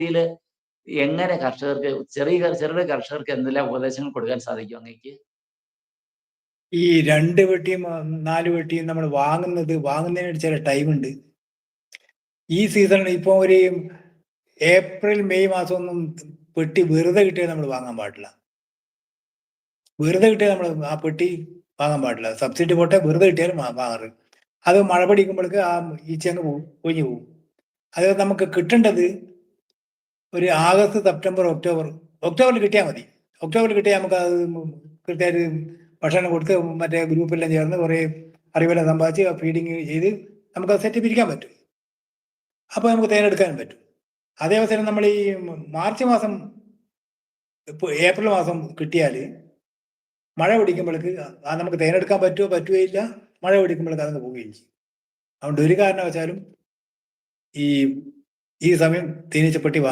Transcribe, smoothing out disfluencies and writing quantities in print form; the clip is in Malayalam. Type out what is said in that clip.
ഇതില് എങ്ങനെ കർഷകർക്ക് ചെറുകിട കർഷകർക്ക് എന്തെല്ലാം ഉപദേശങ്ങൾ കൊടുക്കാൻ സാധിക്കും അങ്ങേക്ക്? ഈ 2 പെട്ടിയും 4 പെട്ടിയും നമ്മൾ വാങ്ങുന്നതിന് ചില ടൈമുണ്ട്. ഈ സീസണിൽ ഇപ്പൊ ഒരു ഏപ്രിൽ മെയ് മാസമൊന്നും പെട്ടി വെറുതെ കിട്ടിയാൽ നമ്മൾ വാങ്ങാൻ പാടില്ല. വെറുതെ കിട്ടിയാൽ നമ്മൾ ആ പെട്ടി വാങ്ങാൻ പാടില്ല. സബ്സിഡി പോട്ടെ, വെറുതെ കിട്ടിയാലും വാങ്ങാറ്. അത് മഴ പിടിക്കുമ്പോഴേക്ക് ആ ഈച്ചങ്ങ് പോകും, ഒഴിഞ്ഞു പോകും. അത് നമുക്ക് കിട്ടേണ്ടത് ഒരു ആഗസ്റ്റ്, സെപ്റ്റംബർ, ഒക്ടോബറിൽ കിട്ടിയാൽ മതി. ഒക്ടോബറിൽ കിട്ടിയാൽ നമുക്ക് അത് കൃത്യമായിട്ട് ഭക്ഷണം കൊടുത്ത് മറ്റേ ഗ്രൂപ്പെല്ലാം ചേർന്ന് കുറേ അറിവെല്ലാം സമ്പാദിച്ച് ഫീഡിങ് ചെയ്ത് നമുക്ക് അത് സെറ്റ് പിരിക്കാൻ പറ്റും. അപ്പോൾ നമുക്ക് തേനെടുക്കാനും പറ്റും. അതേ അവസരം നമ്മൾ ഈ മാർച്ച് മാസം, ഏപ്രിൽ മാസം കിട്ടിയാൽ മഴ പിടിക്കുമ്പോഴേക്ക് നമുക്ക് തേനെടുക്കാൻ പറ്റുകയില്ല. മഴ പിടിക്കുമ്പോഴേക്ക് അതങ്ങ് പോവുകയും ചെയ്യും. അതുകൊണ്ട് ഒരു കാരണവശാലും ഈ സമയം തേനീച്ചപ്പെട്ടി വാങ്ങാൻ